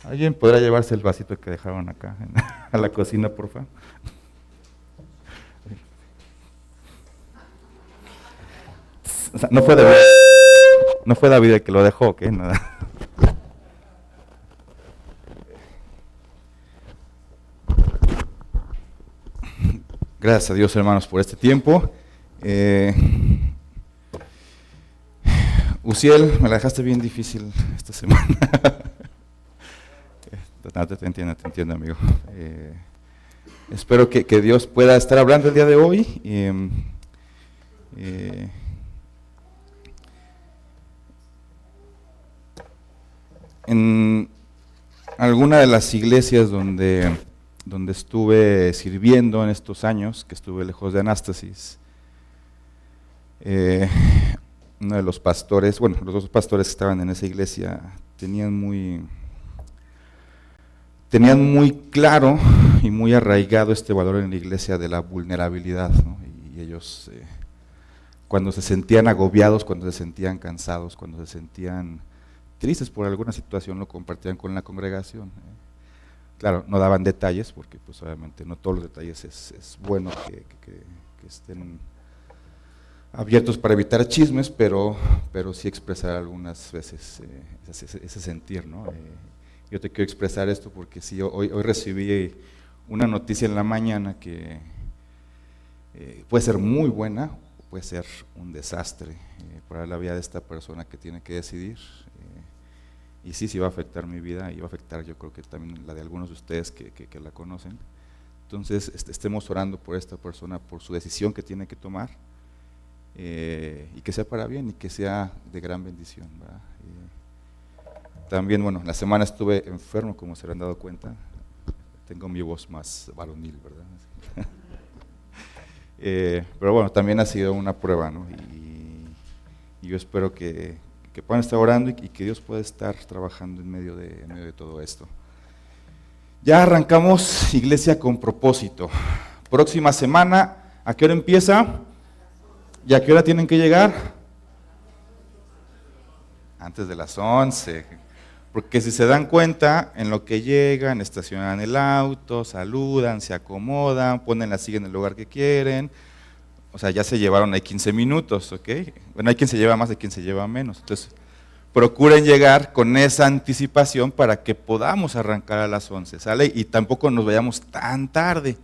¿Alguien podrá llevarse el vasito que dejaron acá a la cocina, por favor? O sea, no fue David el que lo dejó, ¿qué? Nada. Gracias a Dios, hermanos, por este tiempo. Uciel, me la dejaste bien difícil esta semana. No, te entiendo, amigo. Espero que Dios pueda estar hablando el día de hoy. En alguna de las iglesias donde estuve sirviendo en estos años, que estuve lejos de Anástasis, uno de los pastores, bueno, los dos pastores que estaban en esa iglesia tenían muy claro y muy arraigado este valor en la iglesia de la vulnerabilidad, ¿no? Y ellos, cuando se sentían agobiados, cuando se sentían cansados, cuando se sentían tristes por alguna situación, lo compartían con la congregación. Claro, no daban detalles, porque pues obviamente no todos los detalles es bueno que estén abiertos para evitar chismes, pero sí expresar algunas veces ese sentir, ¿no? Yo te quiero expresar esto porque sí, hoy recibí una noticia en la mañana que puede ser muy buena o puede ser un desastre para la vida de esta persona que tiene que decidir. Y sí va a afectar mi vida y va a afectar, yo creo que también la de algunos de ustedes que la conocen. Entonces, estemos orando por esta persona, por su decisión que tiene que tomar, y que sea para bien y que sea de gran bendición, ¿verdad? También, bueno, la semana estuve enfermo, como se han dado cuenta. Tengo mi voz más varonil, ¿verdad? Pero bueno, también ha sido una prueba, ¿no? Y yo espero que puedan estar orando y que Dios pueda estar trabajando en medio de todo esto. Ya arrancamos Iglesia con Propósito. Próxima semana, ¿a qué hora empieza? ¿Y a qué hora tienen que llegar? Antes de las 11. Porque si se dan cuenta, en lo que llegan, estacionan el auto, saludan, se acomodan, ponen la silla en el lugar que quieren. O sea, ya se llevaron ahí 15 minutos, ¿ok? Bueno, hay quien se lleva más, hay quien se lleva menos. Entonces, procuren llegar con esa anticipación para que podamos arrancar a las 11, ¿sale? Y tampoco nos vayamos tan tarde,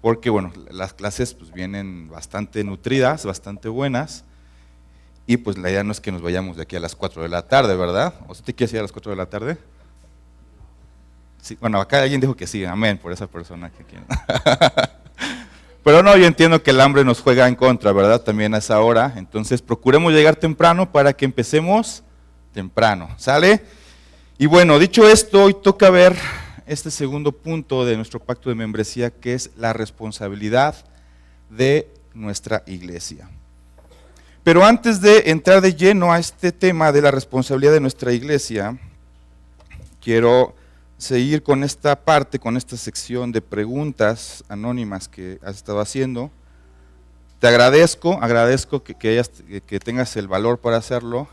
porque, bueno, las clases pues vienen bastante nutridas, bastante buenas, y pues la idea no es que nos vayamos de aquí a las 4 de la tarde, ¿verdad? ¿O usted quiere ir a las 4 de la tarde? Sí, bueno, acá alguien dijo que sí, amén, por esa persona que quiere. Pero no, yo entiendo que el hambre nos juega en contra, ¿verdad? También a esa hora. Entonces, procuremos llegar temprano para que empecemos temprano, ¿sale? Y bueno, dicho esto, hoy toca ver este segundo punto de nuestro pacto de membresía, que es la responsabilidad de nuestra iglesia. Pero antes de entrar de lleno a este tema de la responsabilidad de nuestra iglesia, quiero seguir con esta parte, con esta sección de preguntas anónimas que has estado haciendo. Te agradezco que tengas el valor para hacerlo.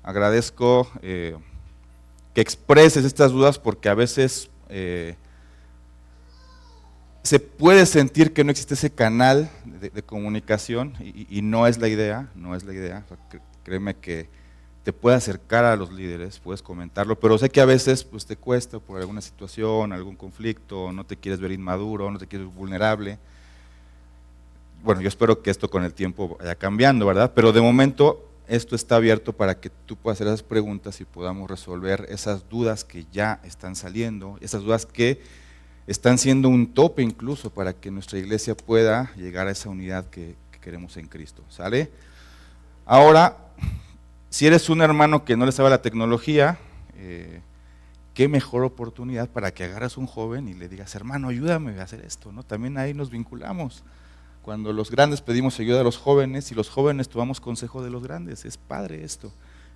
Agradezco que expreses estas dudas, porque a veces se puede sentir que no existe ese canal de comunicación y no es la idea, no es la idea. O sea, créeme que te puede acercar a los líderes, puedes comentarlo, pero sé que a veces pues, te cuesta por alguna situación, algún conflicto, no te quieres ver inmaduro, no te quieres ver vulnerable. Bueno, yo espero que esto con el tiempo vaya cambiando, ¿verdad? Pero de momento esto está abierto para que tú puedas hacer esas preguntas y podamos resolver esas dudas que ya están saliendo, esas dudas que están siendo un tope incluso para que nuestra iglesia pueda llegar a esa unidad que queremos en Cristo, ¿sale? Ahora, si eres un hermano que no le sabe la tecnología, qué mejor oportunidad para que agarres un joven y le digas, hermano, ayúdame a hacer esto, ¿no? También ahí nos vinculamos. Cuando los grandes pedimos ayuda a los jóvenes y los jóvenes tomamos consejo de los grandes, es padre esto.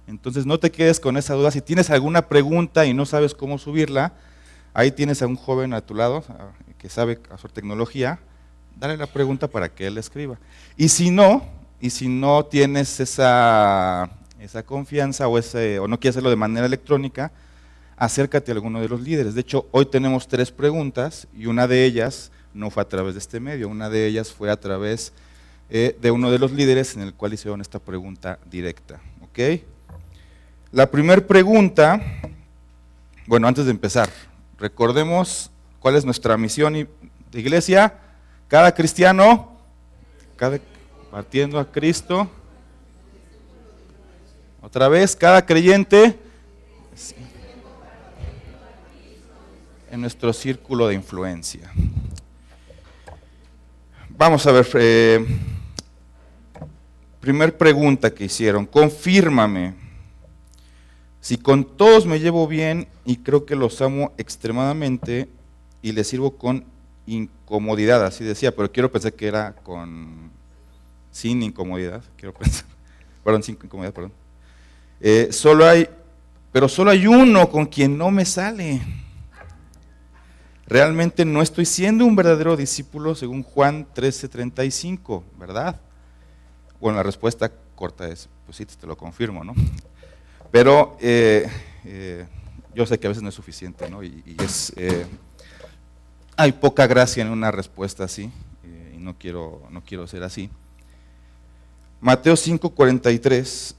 Entonces no te quedes con esa duda. Si tienes alguna pregunta y no sabes cómo subirla, ahí tienes a un joven a tu lado que sabe hacer tecnología, dale la pregunta para que él la escriba. Y si no tienes esa confianza o no quieres hacerlo de manera electrónica, acércate a alguno de los líderes. De hecho, hoy tenemos 3 preguntas y una de ellas no fue a través de este medio, una de ellas fue a través de uno de los líderes en el cual hicieron esta pregunta directa. ¿Ok? La primera pregunta, bueno, antes de empezar, recordemos cuál es nuestra misión de iglesia. Cada cristiano, partiendo a Cristo. Otra vez, cada creyente en nuestro círculo de influencia. Vamos a ver, primer pregunta que hicieron, confírmame si con todos me llevo bien y creo que los amo extremadamente y les sirvo con incomodidad, así decía, pero quiero pensar que era sin incomodidad, sin incomodidad, perdón. Pero solo hay uno con quien no me sale. Realmente no estoy siendo un verdadero discípulo según Juan 13:35, ¿verdad? Bueno, la respuesta corta es, pues sí, te lo confirmo, ¿no? Pero yo sé que a veces no es suficiente, ¿no? Hay poca gracia en una respuesta así, y no quiero ser así. Mateo 5:43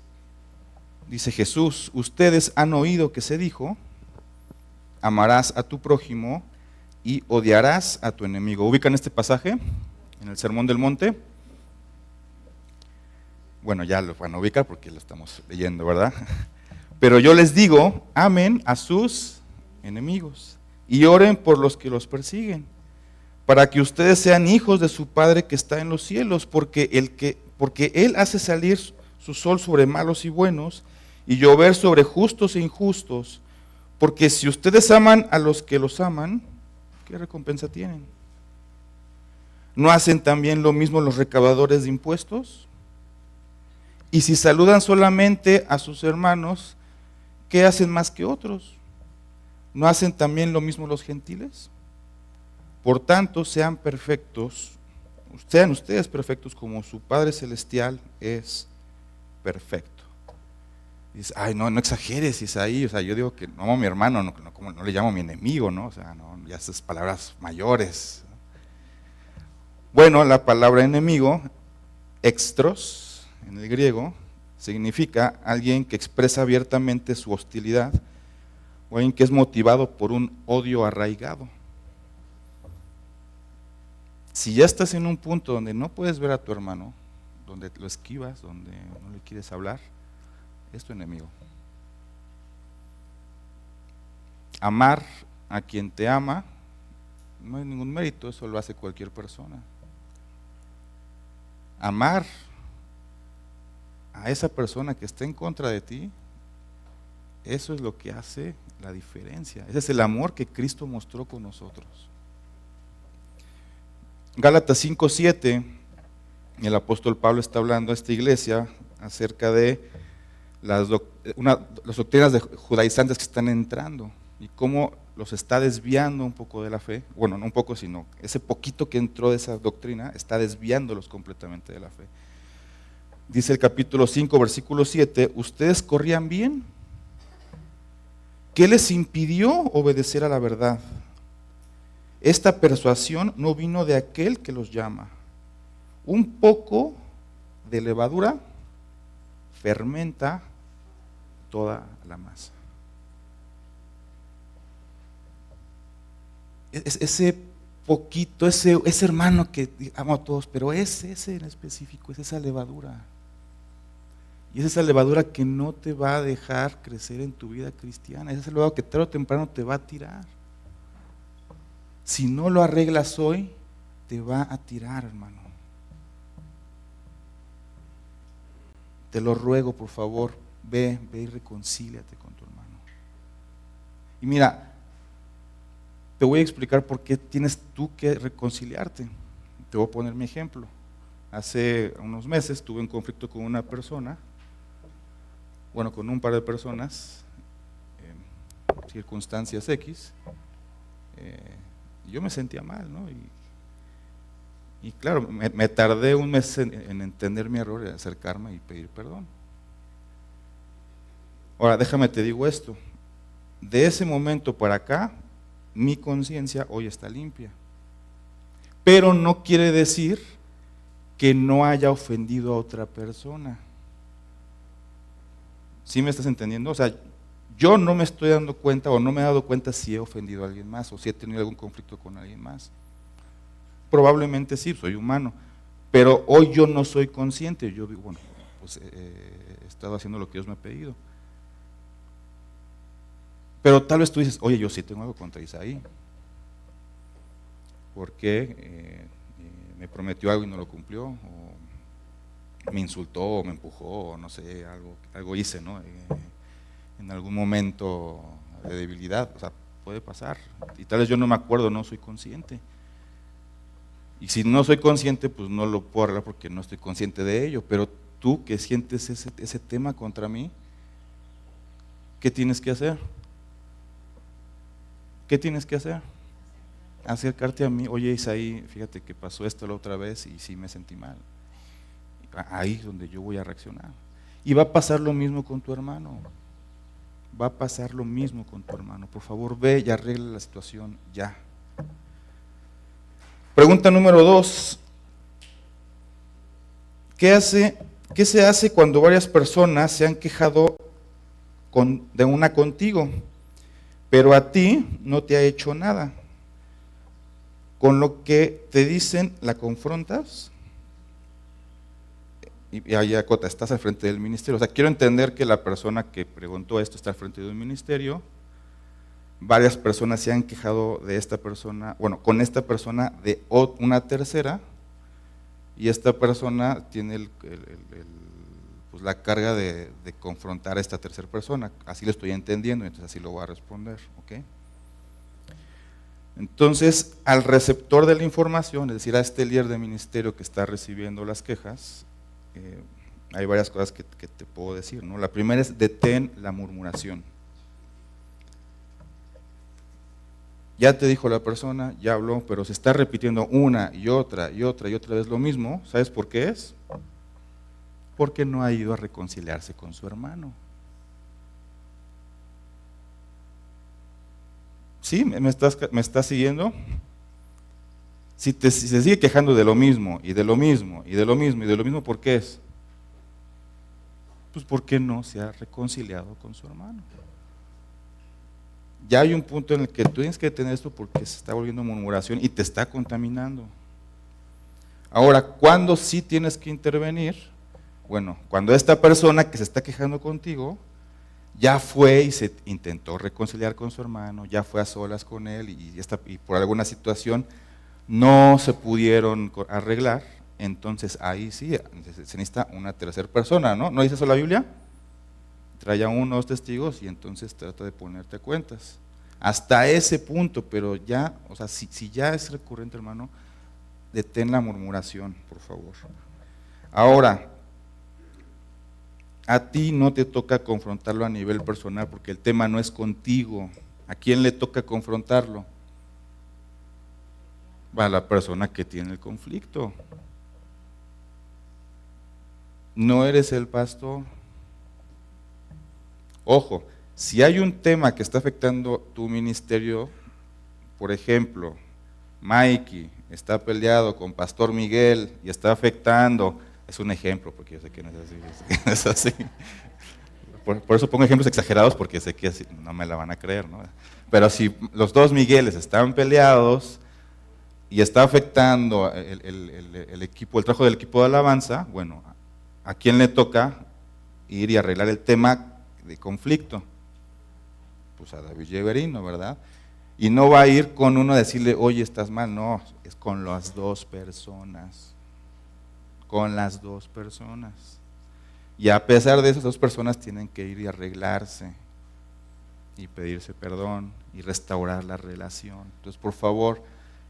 dice Jesús, ustedes han oído que se dijo, amarás a tu prójimo y odiarás a tu enemigo. ¿Ubican este pasaje en el Sermón del Monte? Bueno, ya lo van a ubicar porque lo estamos leyendo, ¿verdad? Pero yo les digo, amen a sus enemigos y oren por los que los persiguen, para que ustedes sean hijos de su Padre que está en los cielos, porque Él hace salir su sol sobre malos y buenos y llover sobre justos e injustos, porque si ustedes aman a los que los aman, ¿qué recompensa tienen? ¿No hacen también lo mismo los recaudadores de impuestos? Y si saludan solamente a sus hermanos, ¿qué hacen más que otros? ¿No hacen también lo mismo los gentiles? Por tanto, sean ustedes perfectos como su Padre Celestial es perfecto. Dice, ay, no exageres, Isaí, o sea, yo digo que no amo a mi hermano, no le llamo a mi enemigo, ¿no? O sea, no, ya esas palabras mayores. Bueno, la palabra enemigo, extros, en el griego, significa alguien que expresa abiertamente su hostilidad o alguien que es motivado por un odio arraigado. Si ya estás en un punto donde no puedes ver a tu hermano, donde lo esquivas, donde no le quieres hablar, es tu enemigo. Amar a quien te ama no hay ningún mérito, eso lo hace cualquier persona. Amar a esa persona que está en contra de ti, eso es lo que hace la diferencia. Ese es el amor que Cristo mostró con nosotros. Gálatas 5:7, el apóstol Pablo está hablando a esta iglesia acerca de las doctrinas de judaizantes que están entrando y cómo los está desviando un poco de la fe. Bueno, no un poco, sino ese poquito que entró de esa doctrina está desviándolos completamente de la fe. Dice el capítulo 5, versículo 7, ¿ustedes corrían bien? ¿Qué les impidió obedecer a la verdad? Esta persuasión no vino de aquel que los llama. Un poco de levadura fermenta toda la masa. Ese poquito, ese hermano que amo a todos, pero ese en específico, es esa levadura. Y es esa levadura que no te va a dejar crecer en tu vida cristiana. Es esa levadura que tarde o temprano te va a tirar. Si no lo arreglas hoy, te va a tirar, hermano. Te lo ruego, por favor, ve y reconcíliate con tu hermano. Y mira, te voy a explicar por qué tienes tú que reconciliarte. Te voy a poner mi ejemplo. Hace unos meses tuve un conflicto con una persona, con un par de personas, circunstancias X. Yo me sentía mal, ¿no? Y claro, me tardé un mes en entender mi error y acercarme y pedir perdón. Ahora, déjame te digo esto. de ese momento para acá, mi conciencia hoy está limpia. Pero no quiere decir que no haya ofendido a otra persona. ¿Sí me estás entendiendo? O sea, yo no me estoy dando cuenta o no me he dado cuenta si he ofendido a alguien más o si he tenido algún conflicto con alguien más. Probablemente sí, soy humano, pero hoy yo no soy consciente. Yo digo, bueno, pues he estado haciendo lo que Dios me ha pedido. Pero tal vez tú dices, oye, yo sí tengo algo contra Isaí, porque me prometió algo y no lo cumplió, o me insultó, o me empujó, o no sé, algo hice, ¿no? En algún momento de debilidad, o sea, puede pasar. Y tal vez yo no me acuerdo, no soy consciente. Y si no soy consciente, pues no lo puedo arreglar porque no estoy consciente de ello. Pero tú que sientes ese tema contra mí, ¿qué tienes que hacer? ¿Qué tienes que hacer? Acercarte a mí, oye Isaí, fíjate que pasó esto la otra vez y sí me sentí mal. Ahí es donde yo voy a reaccionar. Y va a pasar lo mismo con tu hermano. Va a pasar lo mismo con tu hermano. Por favor, ve y arregla la situación ya. Pregunta número 2. ¿Qué se hace cuando varias personas se han quejado de una contigo, pero a ti no te ha hecho nada? Con lo que te dicen, ¿la confrontas? Y ahí acota, estás al frente del ministerio. O sea, quiero entender que la persona que preguntó esto está al frente de un ministerio. Varias personas se han quejado de esta persona, bueno, con esta persona de una tercera, y esta persona tiene pues la carga de confrontar a esta tercera persona. Así lo estoy entendiendo, entonces así lo voy a responder, ¿ok? Entonces, al receptor de la información, es decir, a este líder de ministerio que está recibiendo las quejas, hay varias cosas que te puedo decir, ¿no? La primera es detén la murmuración. Ya te dijo la persona, ya habló, pero se está repitiendo una y otra y otra y otra vez lo mismo. ¿Sabes por qué es? Porque no ha ido a reconciliarse con su hermano. ¿Sí? ¿Me estás siguiendo? Si se sigue quejando de lo mismo y de lo mismo y de lo mismo y de lo mismo, ¿por qué es? Pues porque no se ha reconciliado con su hermano. Ya hay un punto en el que tú tienes que detener esto porque se está volviendo murmuración y te está contaminando. Ahora, ¿cuándo sí tienes que intervenir? Bueno, cuando esta persona que se está quejando contigo ya fue y se intentó reconciliar con su hermano, ya fue a solas con él y por alguna situación no se pudieron arreglar, entonces ahí sí se necesita una tercera persona, ¿no? ¿No dice eso la Biblia? Trae a unos testigos y entonces trata de ponerte a cuentas. Hasta ese punto, pero ya, o sea, si ya es recurrente, hermano, detén la murmuración, por favor. Ahora, a ti no te toca confrontarlo a nivel personal porque el tema no es contigo. ¿A quién le toca confrontarlo? A la persona que tiene el conflicto. No eres el pastor. Ojo, si hay un tema que está afectando tu ministerio, por ejemplo, Mikey está peleado con Pastor Miguel y está afectando, es un ejemplo porque yo sé que no es así, por eso pongo ejemplos exagerados porque sé que no me la van a creer, ¿no? Pero si los dos Migueles están peleados y está afectando el equipo, el trabajo del equipo de alabanza, bueno, ¿a quién le toca ir y arreglar el tema de conflicto? Pues a David Lleverino, ¿verdad? Y no va a ir con uno a decirle, oye, estás mal, no, es con las dos personas, con las dos personas. Y a pesar de eso, esas dos personas tienen que ir y arreglarse y pedirse perdón y restaurar la relación. Entonces, por favor,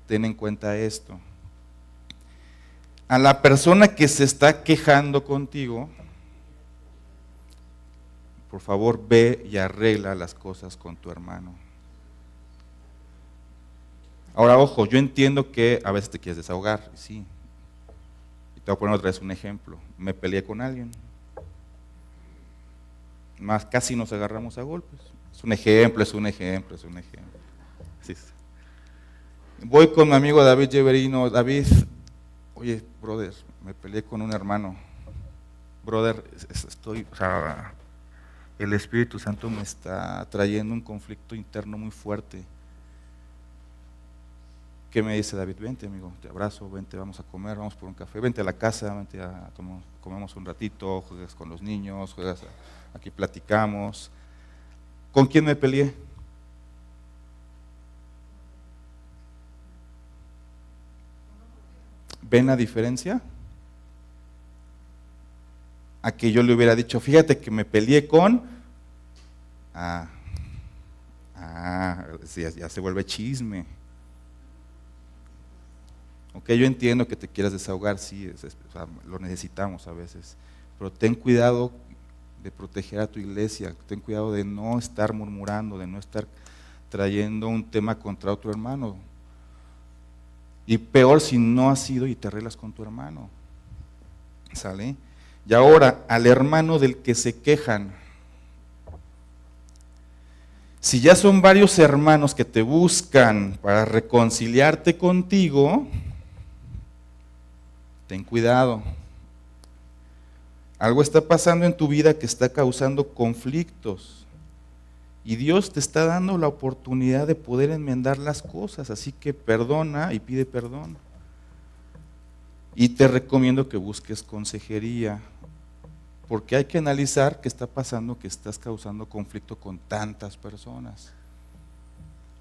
ten en cuenta esto. A la persona que se está quejando contigo, por favor, ve y arregla las cosas con tu hermano. Ahora, ojo, yo entiendo que a veces te quieres desahogar, sí. Y te voy a poner otra vez un ejemplo. Me peleé con alguien. Más casi nos agarramos a golpes. Es un ejemplo, es un ejemplo, es un ejemplo. Sí. Voy con mi amigo David Lleverino. David, oye, brother, me peleé con un hermano. Brother, o sea, el Espíritu Santo me está trayendo un conflicto interno muy fuerte. ¿Qué me dice David? Vente, amigo, te abrazo, vente, vamos a comer, vamos por un café, vente a la casa, vente comemos un ratito, juegas con los niños, aquí platicamos. ¿Con quién me peleé? ¿Ven la diferencia? A que yo le hubiera dicho, fíjate que me peleé con... ya se vuelve chisme. Ok, yo entiendo que te quieras desahogar, sí, o sea, lo necesitamos a veces, pero ten cuidado de proteger a tu iglesia, ten cuidado de no estar murmurando, de no estar trayendo un tema contra otro hermano. Y peor si no has ido y te arreglas con tu hermano. ¿Sale? Y ahora, al hermano del que se quejan. Si ya son varios hermanos que te buscan para reconciliarte contigo, ten cuidado. Algo está pasando en tu vida que está causando conflictos. Y Dios te está dando la oportunidad de poder enmendar las cosas. Así que perdona y pide perdón. Y te recomiendo que busques consejería. Porque hay que analizar qué está pasando, que estás causando conflicto con tantas personas.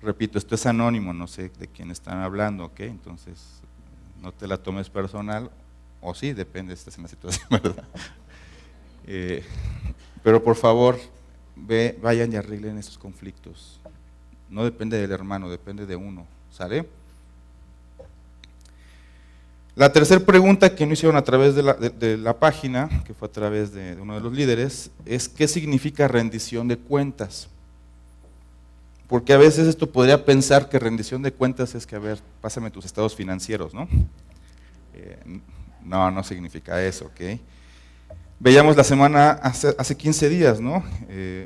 Repito, esto es anónimo, no sé de quién están hablando, ¿ok? Entonces, no te la tomes personal, o sí, depende, estás en la situación, ¿verdad? Pero por favor, vayan y arreglen esos conflictos. No depende del hermano, depende de uno, ¿sale? La tercera pregunta que nos hicieron a través de la página, que fue a través de uno de los líderes, es ¿qué significa rendición de cuentas? Porque a veces esto podría pensar que rendición de cuentas es que, a ver, pásame tus estados financieros, ¿no? No significa eso, ¿ok? Veíamos la semana hace 15 días, ¿no?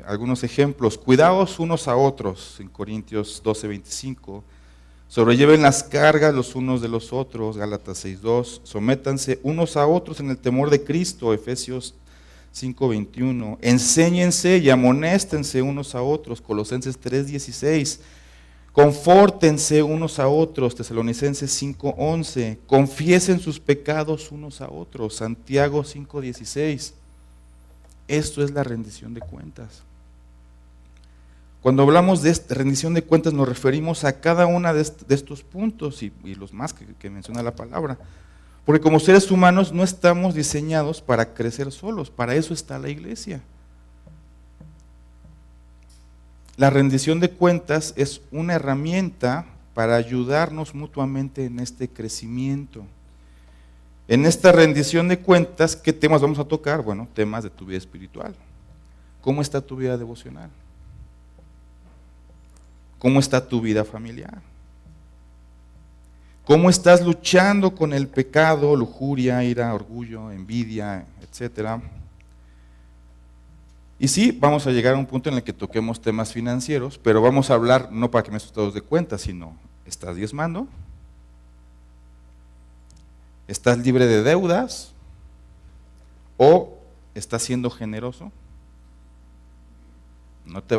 Algunos ejemplos. Cuidaos unos a otros, en Corintios 12:25. Sobrelleven las cargas los unos de los otros, Gálatas 6:2. Sométanse unos a otros en el temor de Cristo, Efesios 5:21. Enséñense y amonéstense unos a otros, Colosenses 3:16. Confórtense unos a otros, Tesalonicenses 5:11. Confiesen sus pecados unos a otros, Santiago 5:16. Esto es la rendición de cuentas. Cuando hablamos de rendición de cuentas nos referimos a cada uno de estos puntos y los más que menciona la palabra. Porque como seres humanos no estamos diseñados para crecer solos, para eso está la iglesia. La rendición de cuentas es una herramienta para ayudarnos mutuamente en este crecimiento. En esta rendición de cuentas, ¿qué temas vamos a tocar? Bueno, temas de tu vida espiritual. ¿Cómo está tu vida devocional? ¿Cómo está tu vida familiar? ¿Cómo estás luchando con el pecado, lujuria, ira, orgullo, envidia, etcétera? Y sí, vamos a llegar a un punto en el que toquemos temas financieros, pero vamos a hablar no para que me estados de cuenta, sino ¿estás diezmando? ¿Estás libre de deudas? ¿O estás siendo generoso?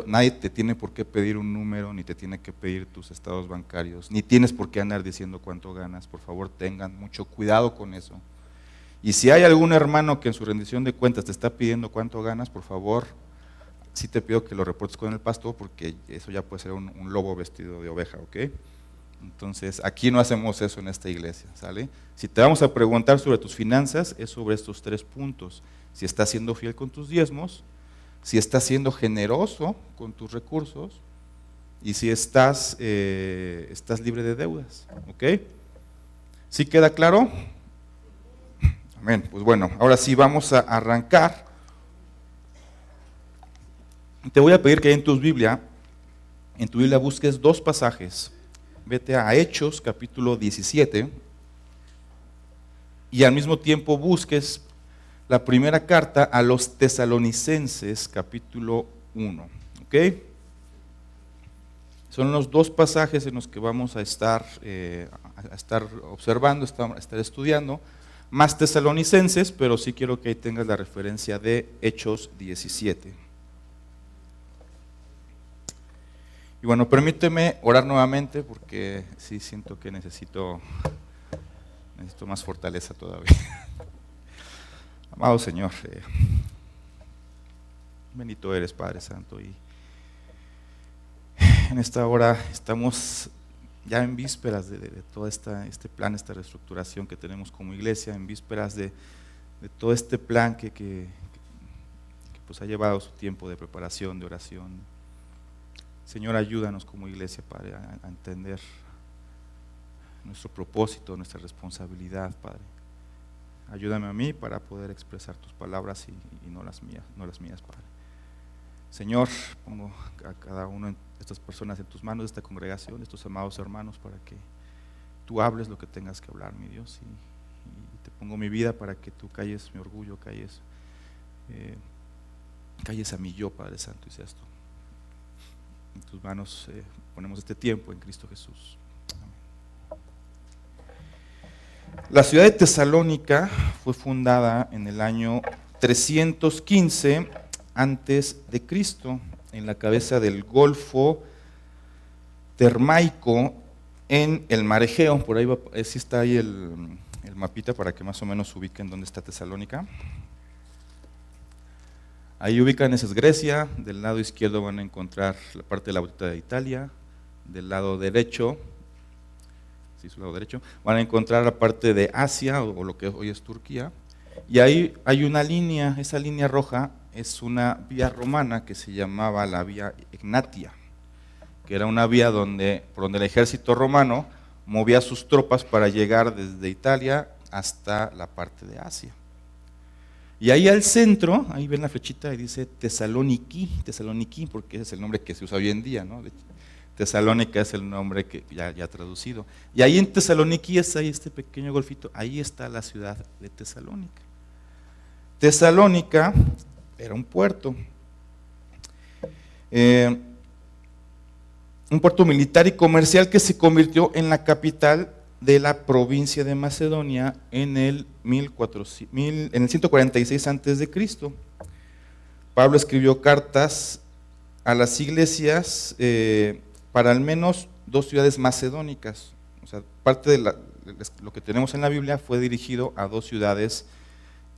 Nadie te tiene por qué pedir un número, ni te tiene que pedir tus estados bancarios, ni tienes por qué andar diciendo cuánto ganas. Por favor, tengan mucho cuidado con eso. Y si hay algún hermano que en su rendición de cuentas te está pidiendo cuánto ganas, por favor, sí te pido que lo reportes con el pastor, porque eso ya puede ser un lobo vestido de oveja, ¿ok? Entonces, aquí no hacemos eso en esta iglesia, ¿sale? Si te vamos a preguntar sobre tus finanzas, es sobre estos 3 puntos. Si estás siendo fiel con tus diezmos, si estás siendo generoso con tus recursos y si estás libre de deudas, ¿ok? ¿Sí queda claro? Amén. Pues bueno, ahora sí vamos a arrancar. Te voy a pedir que en tu Biblia busques 2 pasajes. Vete a Hechos, capítulo 17, y al mismo tiempo busques la primera carta a los Tesalonicenses, capítulo 1. ¿Ok? Son los dos pasajes en los que vamos a estar observando, a estar estudiando, más Tesalonicenses, pero sí quiero que ahí tengas la referencia de Hechos 17. Y bueno, permíteme orar nuevamente porque sí siento que necesito más fortaleza todavía. Amado Señor, bendito eres, Padre Santo, y en esta hora estamos ya en vísperas de todo este plan, esta reestructuración que tenemos como iglesia, en vísperas de todo este plan que pues ha llevado su tiempo de preparación, de oración. Señor, ayúdanos como iglesia, Padre, a entender nuestro propósito, nuestra responsabilidad, Padre. Ayúdame a mí para poder expresar tus palabras y no las mías, Padre. Señor, pongo a cada una de estas personas en tus manos, de esta congregación, de estos amados hermanos, para que tú hables lo que tengas que hablar, mi Dios, y te pongo mi vida para que tú calles mi orgullo, calles a mi yo, Padre Santo, y seas tú. En tus manos ponemos este tiempo en Cristo Jesús. Amén. La ciudad de Tesalónica fue fundada en el año 315 antes de Cristo, en la cabeza del Golfo Termaico, en el Mar Egeo. Por ahí sí está ahí el mapita para que más o menos ubiquen dónde está Tesalónica. Ahí ubican, esa es Grecia. Del lado izquierdo van a encontrar la parte de la botita de Italia. Del lado derecho, sí, su lado derecho, van a encontrar la parte de Asia, o lo que hoy es Turquía. Y ahí hay una línea, esa línea roja es una vía romana que se llamaba la vía Egnatia, que era una vía por donde el ejército romano movía sus tropas para llegar desde Italia hasta la parte de Asia. Y ahí al centro, ahí ven la flechita y dice Tesaloniki, porque ese es el nombre que se usa hoy en día, ¿no? Tesalónica es el nombre que ya traducido. Y ahí en Tesaloniki es ahí este pequeño golfito, ahí está la ciudad de Tesalónica. Tesalónica era un puerto militar y comercial que se convirtió en la capital de la provincia de Macedonia en el 146 a.C. Pablo escribió cartas a las iglesias para al menos 2 ciudades macedónicas. O sea, parte de lo que tenemos en la Biblia fue dirigido a 2 ciudades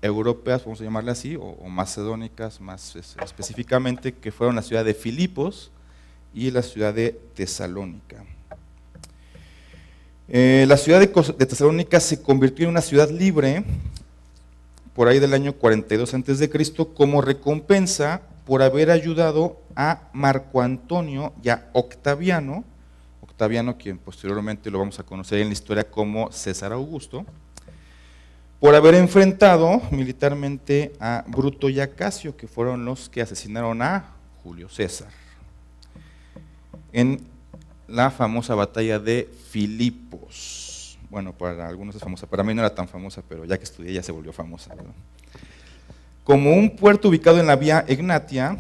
europeas, vamos a llamarle así, o macedónicas más específicamente, que fueron la ciudad de Filipos y la ciudad de Tesalónica. La ciudad de Tesalónica se convirtió en una ciudad libre por ahí del año 42 a.C. como recompensa por haber ayudado a Marco Antonio y a Octaviano, quien posteriormente lo vamos a conocer en la historia como César Augusto, por haber enfrentado militarmente a Bruto y a Casio, que fueron los que asesinaron a Julio César en la famosa batalla de Filipos. Bueno, para algunos es famosa, para mí no era tan famosa, pero ya que estudié ya se volvió famosa, ¿verdad? Como un puerto ubicado en la vía Egnatia,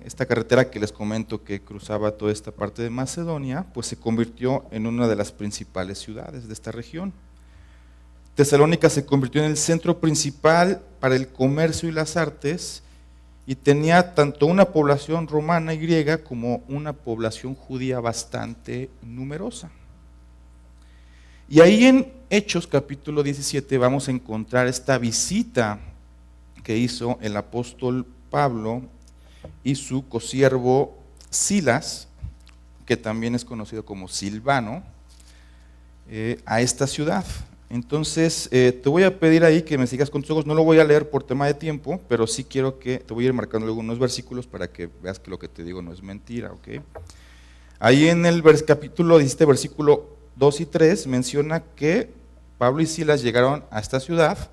esta carretera que les comento que cruzaba toda esta parte de Macedonia, pues se convirtió en una de las principales ciudades de esta región. Tesalónica se convirtió en el centro principal para el comercio y las artes, y tenía tanto una población romana y griega como una población judía bastante numerosa. Y ahí en Hechos capítulo 17 vamos a encontrar esta visita que hizo el apóstol Pablo y su consiervo Silas, que también es conocido como Silvano, a esta ciudad. Entonces, te voy a pedir ahí que me sigas con tus ojos. No lo voy a leer por tema de tiempo, pero sí quiero que te voy a ir marcando algunos versículos para que veas que lo que te digo no es mentira, ¿ok? Ahí en el capítulo 17, versículo 2 y 3, menciona que Pablo y Silas llegaron a esta ciudad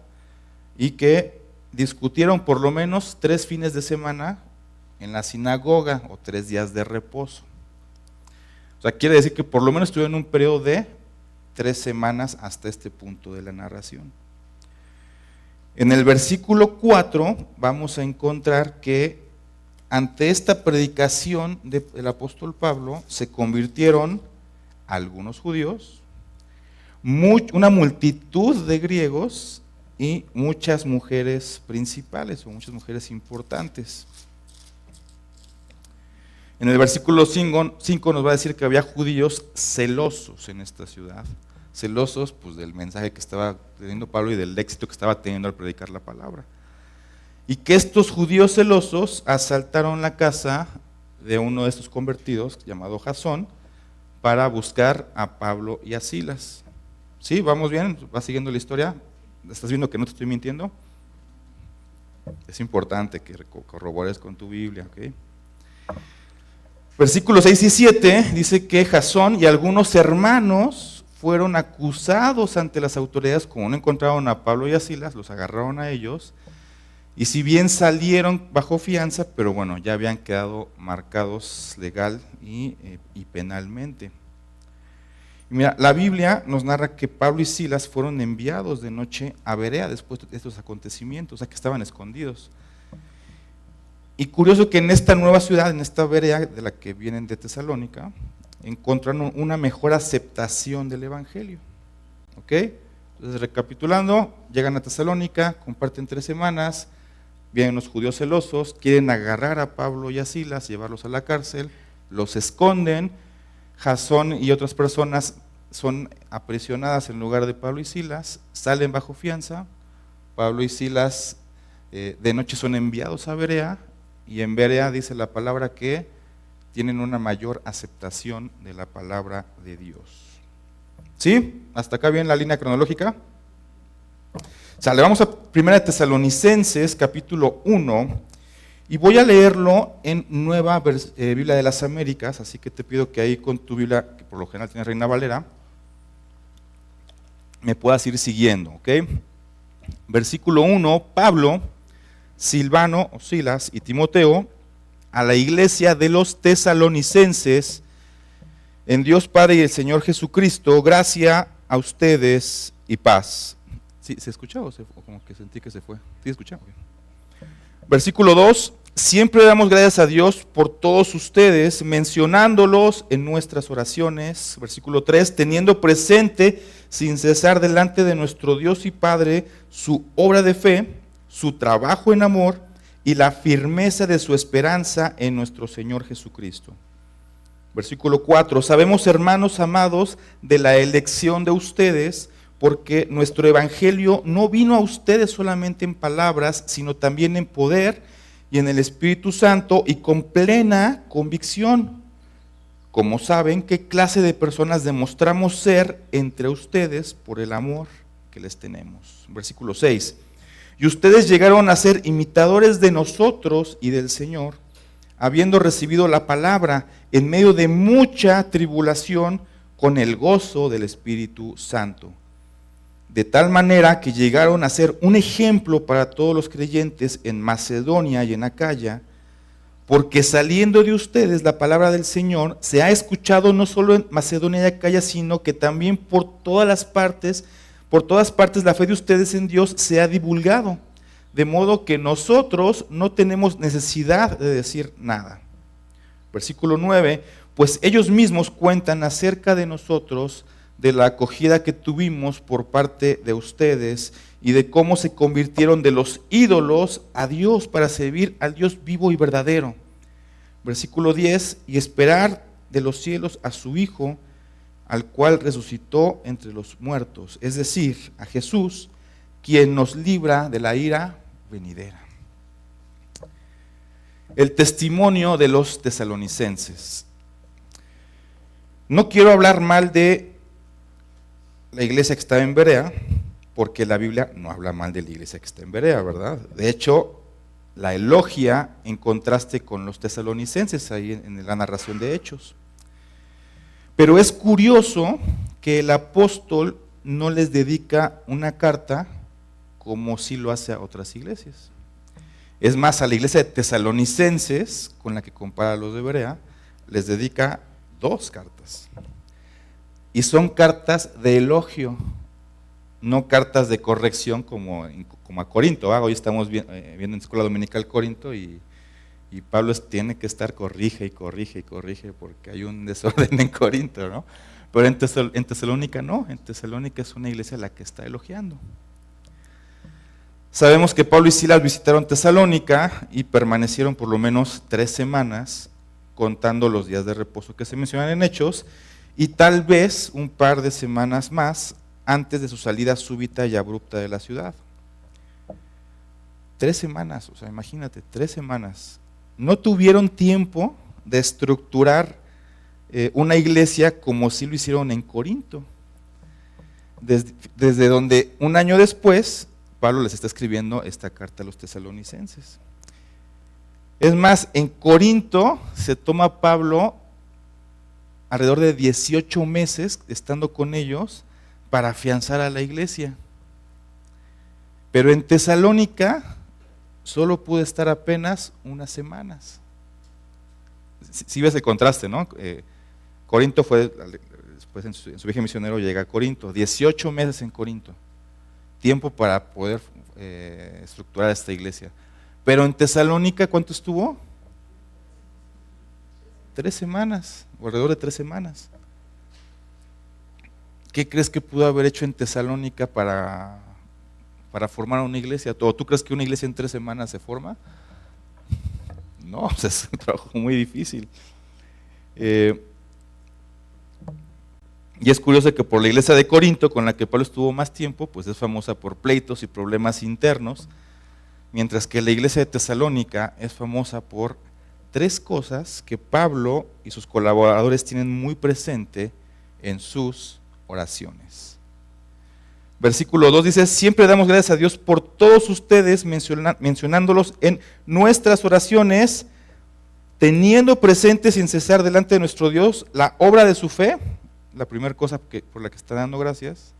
y que discutieron por lo menos 3 fines de semana en la sinagoga, o 3 días de reposo. O sea, quiere decir que por lo menos estuvieron en un periodo de 3 semanas hasta este punto de la narración. En el versículo 4 vamos a encontrar que ante esta predicación del apóstol Pablo se convirtieron algunos judíos, una multitud de griegos y muchas mujeres principales o muchas mujeres importantes. En el versículo 5 nos va a decir que había judíos celosos en esta ciudad, celosos pues, del mensaje que estaba teniendo Pablo y del éxito que estaba teniendo al predicar la palabra. Y que estos judíos celosos asaltaron la casa de uno de estos convertidos, llamado Jasón, para buscar a Pablo y a Silas. ¿Sí? ¿Vamos bien? ¿Vas siguiendo la historia? ¿Estás viendo que no te estoy mintiendo? Es importante que corrobores con tu Biblia, ¿ok? Versículos 6 y 7 dice que Jasón y algunos hermanos fueron acusados ante las autoridades, como no encontraron a Pablo y a Silas, los agarraron a ellos, y si bien salieron bajo fianza, pero bueno, ya habían quedado marcados legal y penalmente. Y mira, la Biblia nos narra que Pablo y Silas fueron enviados de noche a Berea después de estos acontecimientos, o sea que estaban escondidos. Y curioso que en esta nueva ciudad, en esta Berea de la que vienen de Tesalónica, encontraron una mejor aceptación del Evangelio. ¿Ok? Entonces, recapitulando, llegan a Tesalónica, comparten 3 semanas, vienen los judíos celosos, quieren agarrar a Pablo y a Silas, llevarlos a la cárcel, los esconden, Jasón y otras personas son aprisionadas en lugar de Pablo y Silas, salen bajo fianza, Pablo y Silas de noche son enviados a Berea, y en Berea dice la palabra que tienen una mayor aceptación de la palabra de Dios. ¿Sí? ¿Hasta acá bien la línea cronológica? Sale, vamos a 1 Tesalonicenses, capítulo 1, y voy a leerlo en Nueva Biblia de las Américas, así que te pido que ahí con tu Biblia, que por lo general tiene Reina Valera, me puedas ir siguiendo, ¿ok? Versículo 1, Pablo, Silvano, o Silas y Timoteo, a la iglesia de los tesalonicenses, en Dios Padre y el Señor Jesucristo, gracia a ustedes y paz. ¿Sí, ¿se escucha o como que sentí que se fue? ¿Sí escucha? Okay. Versículo 2, siempre damos gracias a Dios por todos ustedes, mencionándolos en nuestras oraciones. Versículo 3, teniendo presente sin cesar delante de nuestro Dios y Padre su obra de fe, su trabajo en amor y la firmeza de su esperanza en nuestro Señor Jesucristo. Versículo 4, sabemos, hermanos amados, de la elección de ustedes, porque nuestro evangelio no vino a ustedes solamente en palabras, sino también en poder y en el Espíritu Santo y con plena convicción. Como saben, qué clase de personas demostramos ser entre ustedes por el amor que les tenemos. Versículo 6, y ustedes llegaron a ser imitadores de nosotros y del Señor, habiendo recibido la palabra en medio de mucha tribulación con el gozo del Espíritu Santo. De tal manera que llegaron a ser un ejemplo para todos los creyentes en Macedonia y en Acaya, porque saliendo de ustedes la palabra del Señor se ha escuchado no solo en Macedonia y Acaya, sino que también por todas partes la fe de ustedes en Dios se ha divulgado, de modo que nosotros no tenemos necesidad de decir nada. Versículo 9, pues ellos mismos cuentan acerca de nosotros, de la acogida que tuvimos por parte de ustedes y de cómo se convirtieron de los ídolos a Dios para servir al Dios vivo y verdadero. Versículo 10, y esperar de los cielos a su Hijo, al cual resucitó entre los muertos, es decir, a Jesús, quien nos libra de la ira venidera. El testimonio de los tesalonicenses. No quiero hablar mal de la iglesia que está en Berea, porque la Biblia no habla mal de la iglesia que está en Berea, ¿verdad? De hecho, la elogia en contraste con los tesalonicenses ahí en la narración de Hechos. Pero es curioso que el apóstol no les dedica una carta como sí lo hace a otras iglesias. Es más, a la iglesia de tesalonicenses, con la que compara a los de Berea, les dedica 2 cartas. Y son cartas de elogio, no cartas de corrección como a Corinto. Hoy estamos viendo en Escuela Dominical Corinto y Y Pablo tiene que estar corrige y corrige y corrige porque hay un desorden en Corinto, ¿no? Pero en Tesalónica no, en Tesalónica es una iglesia la que está elogiando. Sabemos que Pablo y Silas visitaron Tesalónica y permanecieron por lo menos 3 semanas, contando los días de reposo que se mencionan en Hechos, y tal vez un par de semanas más antes de su salida súbita y abrupta de la ciudad. 3 semanas, o sea, imagínate, 3 semanas. No tuvieron tiempo de estructurar una iglesia como sí lo hicieron en Corinto. Desde donde un año después, Pablo les está escribiendo esta carta a los tesalonicenses. Es más, en Corinto se toma Pablo alrededor de 18 meses estando con ellos para afianzar a la iglesia. Pero en Tesalónica solo pudo estar apenas unas semanas. Si ves el contraste, ¿no? Corinto fue, después en su viaje misionero llega a Corinto, 18 meses en Corinto, tiempo para poder estructurar esta iglesia. Pero en Tesalónica, ¿cuánto estuvo? 3 semanas, o alrededor de 3 semanas. ¿Qué crees que pudo haber hecho en Tesalónica para formar una iglesia? ¿O tú crees que una iglesia en 3 semanas se forma? No, o sea, es un trabajo muy difícil. Y es curioso que por la iglesia de Corinto, con la que Pablo estuvo más tiempo, pues es famosa por pleitos y problemas internos, mientras que la iglesia de Tesalónica es famosa por 3 cosas que Pablo y sus colaboradores tienen muy presente en sus oraciones. Versículo 2 dice: siempre damos gracias a Dios por todos ustedes, mencionándolos en nuestras oraciones, teniendo presente sin cesar delante de nuestro Dios la obra de su fe, la primera cosa por la que está dando gracias,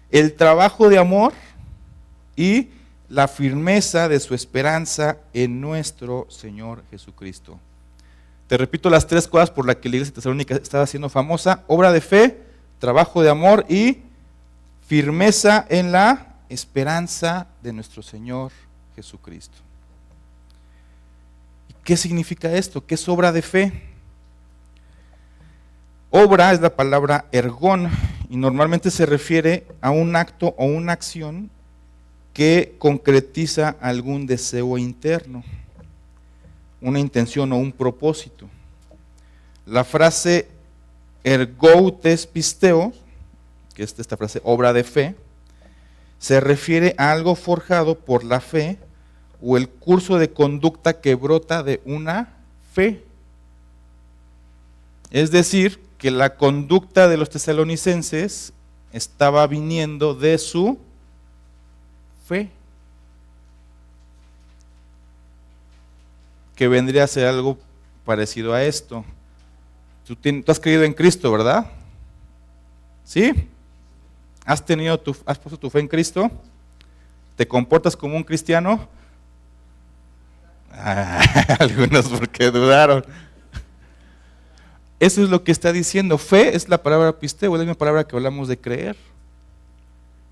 el trabajo de amor y la firmeza de su esperanza en nuestro Señor Jesucristo. Te repito las 3 cosas por las que la iglesia de Tesalónica estaba siendo famosa: obra de fe, trabajo de amor y firmeza en la esperanza de nuestro Señor Jesucristo. ¿Qué significa esto? ¿Qué es obra de fe? Obra es la palabra ergón y normalmente se refiere a un acto o una acción que concretiza algún deseo interno, una intención o un propósito. La frase ergoutes pisteo, que es esta frase obra de fe, se refiere a algo forjado por la fe o el curso de conducta que brota de una fe. Es decir, que la conducta de los tesalonicenses estaba viniendo de su fe, que vendría a ser algo parecido a esto. Tú has creído en Cristo, ¿verdad? ¿Sí? ¿Has puesto tu fe en Cristo? ¿Te comportas como un cristiano? Algunos porque dudaron. Eso es lo que está diciendo. Fe es la palabra pisteo, es la misma palabra que hablamos de creer.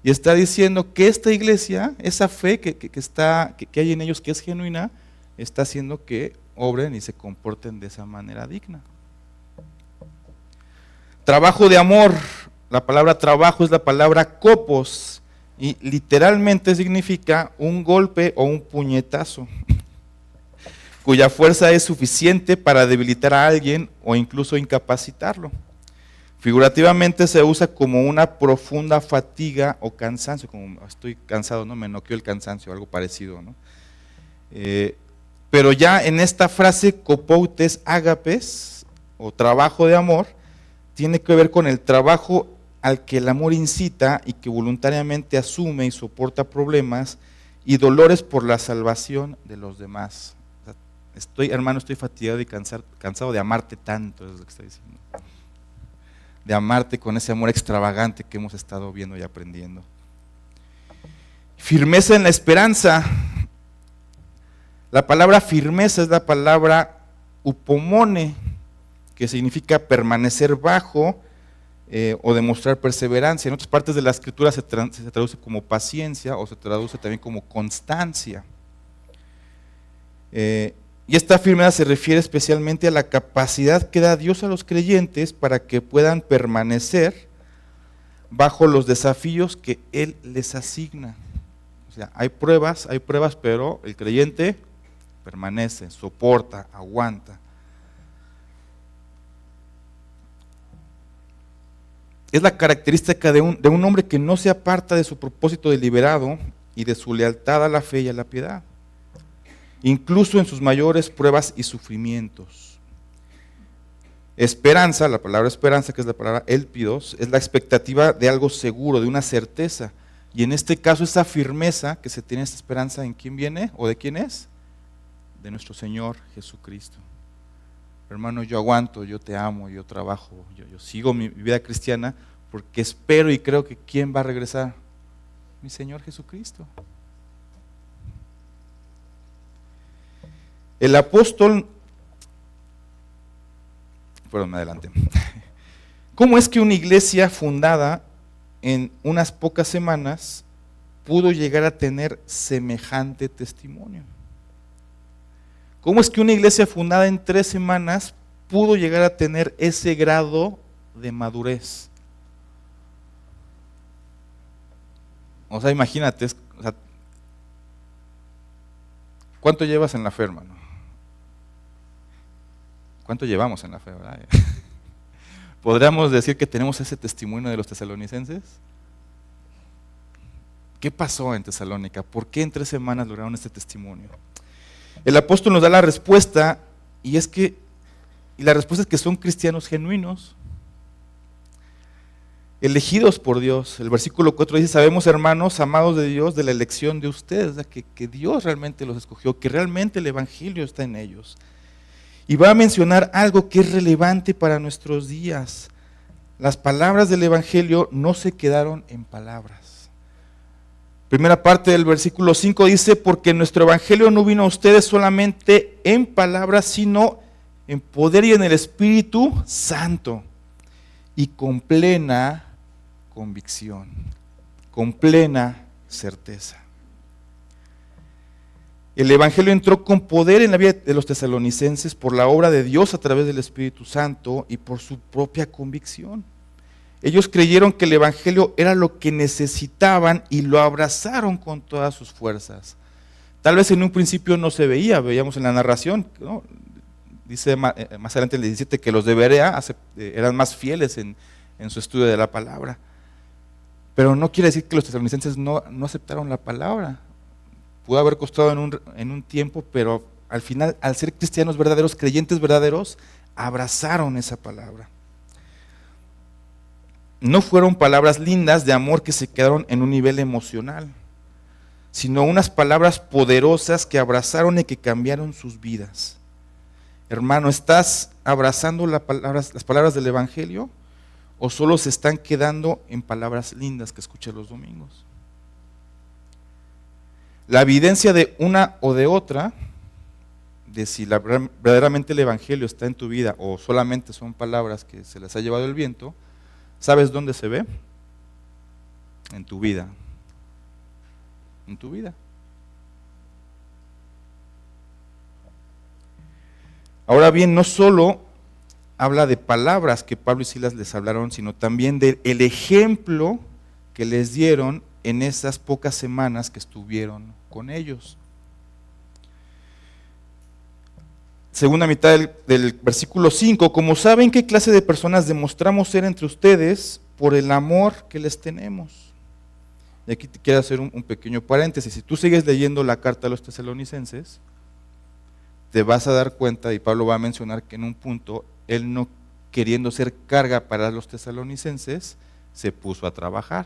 Y está diciendo que esta iglesia, esa fe que hay en ellos, que es genuina, está haciendo que obren y se comporten de esa manera digna. Trabajo de amor. La palabra trabajo es la palabra kopos y literalmente significa un golpe o un puñetazo, cuya fuerza es suficiente para debilitar a alguien o incluso incapacitarlo. Figurativamente se usa como una profunda fatiga o cansancio, como estoy cansado, ¿no? Me noqueó el cansancio, algo parecido, ¿no? Pero ya en esta frase, kopoutes ágapes, o trabajo de amor, tiene que ver con el trabajo al que el amor incita y que voluntariamente asume y soporta problemas y dolores por la salvación de los demás. Hermano, estoy fatigado y cansado de amarte tanto, es lo que está diciendo. De amarte con ese amor extravagante que hemos estado viendo y aprendiendo. Firmeza en la esperanza. La palabra firmeza es la palabra upomone, que significa permanecer bajo o demostrar perseverancia. En otras partes de la escritura se traduce como paciencia o se traduce también como constancia. Y esta firmeza se refiere especialmente a la capacidad que da Dios a los creyentes para que puedan permanecer bajo los desafíos que Él les asigna. O sea, hay pruebas, pero el creyente permanece, soporta, aguanta. Es la característica de un hombre que no se aparta de su propósito deliberado y de su lealtad a la fe y a la piedad, incluso en sus mayores pruebas y sufrimientos. Esperanza, la palabra esperanza, que es la palabra elpidos, es la expectativa de algo seguro, de una certeza. Y en este caso, esa firmeza que se tiene, esta esperanza, ¿en quién viene o de quién es? De nuestro Señor Jesucristo. Hermano, yo aguanto, yo te amo, yo trabajo, yo sigo mi vida cristiana porque espero y creo que ¿quién va a regresar? Mi Señor Jesucristo. El apóstol, perdón, adelante. ¿Cómo es que una iglesia fundada en unas pocas semanas pudo llegar a tener semejante testimonio? ¿Cómo es que una iglesia fundada en 3 semanas pudo llegar a tener ese grado de madurez? O sea, imagínate, ¿cuánto llevas en la fe, hermano? ¿Cuánto llevamos en la fe, verdad? ¿Podríamos decir que tenemos ese testimonio de los tesalonicenses? ¿Qué pasó en Tesalónica? ¿Por qué en 3 semanas lograron este testimonio? El apóstol nos da la respuesta, y la respuesta es que son cristianos genuinos, elegidos por Dios. El versículo 4 dice: sabemos, hermanos, amados de Dios, de la elección de ustedes, o sea, que Dios realmente los escogió, que realmente el evangelio está en ellos. Y va a mencionar algo que es relevante para nuestros días. Las palabras del evangelio no se quedaron en palabras. Primera parte del versículo 5 dice: porque nuestro evangelio no vino a ustedes solamente en palabras, sino en poder y en el Espíritu Santo, y con plena convicción, con plena certeza. El evangelio entró con poder en la vida de los tesalonicenses por la obra de Dios a través del Espíritu Santo y por su propia convicción. Ellos creyeron que el evangelio era lo que necesitaban y lo abrazaron con todas sus fuerzas. Tal vez en un principio no se veía, veíamos en la narración, ¿no? Dice más adelante en el 17 que los de Berea eran más fieles en su estudio de la palabra. Pero no quiere decir que los tesalonicenses no aceptaron la palabra. Pudo haber costado en un tiempo, pero al final, al ser cristianos verdaderos, creyentes verdaderos, abrazaron esa palabra. No fueron palabras lindas de amor que se quedaron en un nivel emocional, sino unas palabras poderosas que abrazaron y que cambiaron sus vidas. Hermano, ¿estás abrazando las palabras del evangelio o solo se están quedando en palabras lindas que escuchas los domingos? La evidencia de una o de otra, de si verdaderamente el evangelio está en tu vida o solamente son palabras que se las ha llevado el viento, ¿sabes dónde se ve? En tu vida. En tu vida. Ahora bien, no solo habla de palabras que Pablo y Silas les hablaron, sino también del ejemplo que les dieron en esas pocas semanas que estuvieron con ellos. Segunda mitad del versículo 5, como saben qué clase de personas demostramos ser entre ustedes por el amor que les tenemos. Y aquí te quiero hacer un pequeño paréntesis. Si tú sigues leyendo la carta a los tesalonicenses, te vas a dar cuenta, y Pablo va a mencionar que en un punto, él no queriendo ser carga para los tesalonicenses, se puso a trabajar.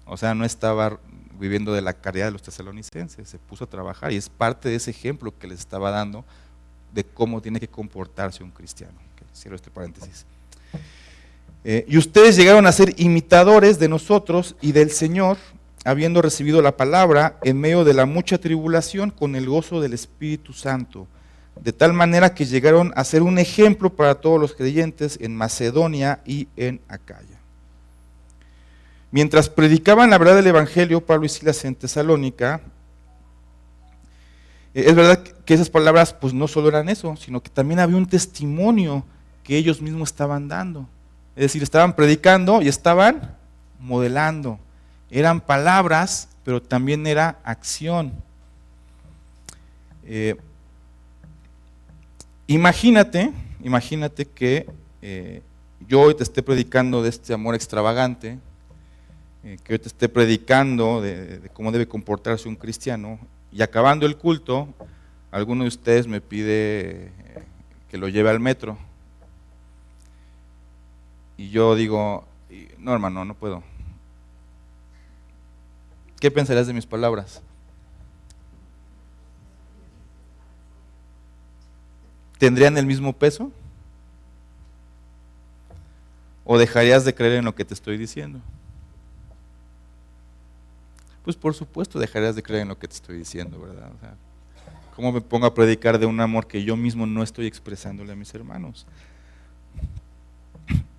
O sea, no estaba viviendo de la caridad de los tesalonicenses, se puso a trabajar y es parte de ese ejemplo que les estaba dando de cómo tiene que comportarse un cristiano. Okay, cierro este paréntesis. Y ustedes llegaron a ser imitadores de nosotros y del Señor, habiendo recibido la palabra en medio de la mucha tribulación con el gozo del Espíritu Santo, de tal manera que llegaron a ser un ejemplo para todos los creyentes en Macedonia y en Acaya. Mientras predicaban la verdad del evangelio, Pablo y Silas en Tesalónica, Es verdad que esas palabras pues no solo eran eso, sino que también había un testimonio que ellos mismos estaban dando. Es decir, estaban predicando y estaban modelando. Eran palabras, pero también era acción. Imagínate que yo hoy te esté predicando de este amor extravagante, que hoy te esté predicando de cómo debe comportarse un cristiano, y acabando el culto, alguno de ustedes me pide que lo lleve al metro. Y yo digo, no hermano, no puedo. ¿Qué pensarías de mis palabras? ¿Tendrían el mismo peso? ¿O dejarías de creer en lo que te estoy diciendo? Pues por supuesto dejarías de creer en lo que te estoy diciendo, ¿verdad? O sea, ¿cómo me pongo a predicar de un amor que yo mismo no estoy expresándole a mis hermanos?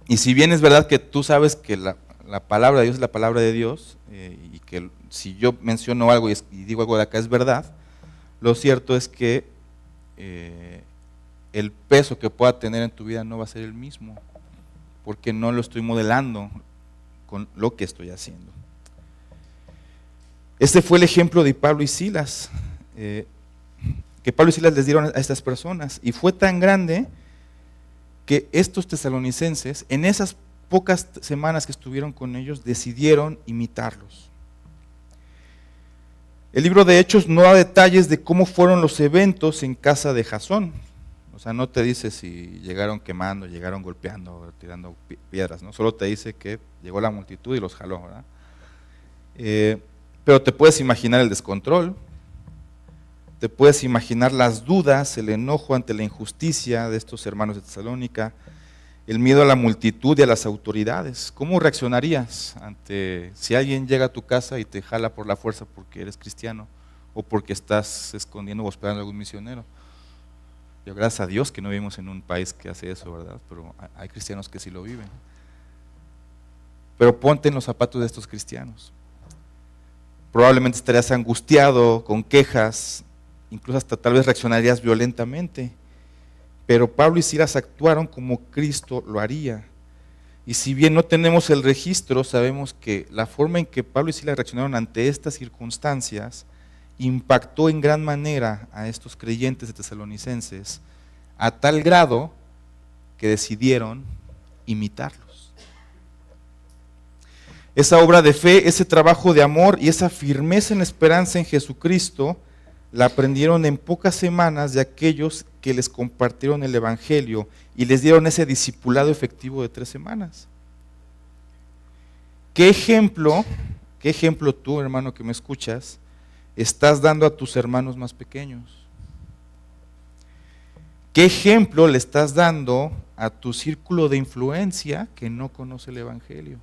Y si bien es verdad que tú sabes que la palabra de Dios es la palabra de Dios, y que si yo menciono algo y digo algo de acá es verdad, lo cierto es que el peso que pueda tener en tu vida no va a ser el mismo, porque no lo estoy modelando con lo que estoy haciendo. Este fue el ejemplo de Pablo y Silas, que Pablo y Silas les dieron a estas personas, y fue tan grande que estos tesalonicenses, en esas pocas semanas que estuvieron con ellos, decidieron imitarlos. El libro de Hechos no da detalles de cómo fueron los eventos en casa de Jasón. O sea, no te dice si llegaron quemando, llegaron golpeando, tirando piedras, ¿no? Solo te dice que llegó la multitud y los jaló, ¿verdad? Pero te puedes imaginar el descontrol, te puedes imaginar las dudas, el enojo ante la injusticia de estos hermanos de Tesalónica, el miedo a la multitud y a las autoridades. ¿Cómo reaccionarías ante si alguien llega a tu casa y te jala por la fuerza porque eres cristiano o porque estás escondiendo o hospedando a algún misionero? Yo, gracias a Dios que no vivimos en un país que hace eso, ¿verdad? Pero hay cristianos que sí lo viven. Pero ponte en los zapatos de estos cristianos. Probablemente estarías angustiado, con quejas, incluso hasta tal vez reaccionarías violentamente. Pero Pablo y Silas actuaron como Cristo lo haría. Y si bien no tenemos el registro, sabemos que la forma en que Pablo y Silas reaccionaron ante estas circunstancias impactó en gran manera a estos creyentes de tesalonicenses, a tal grado que decidieron imitarlos. Esa obra de fe, ese trabajo de amor y esa firmeza en la esperanza en Jesucristo la aprendieron en pocas semanas de aquellos que les compartieron el Evangelio y les dieron ese discipulado efectivo de 3 semanas. ¿Qué ejemplo tú, hermano, que me escuchas, estás dando a tus hermanos más pequeños? ¿Qué ejemplo le estás dando a tu círculo de influencia que no conoce el Evangelio?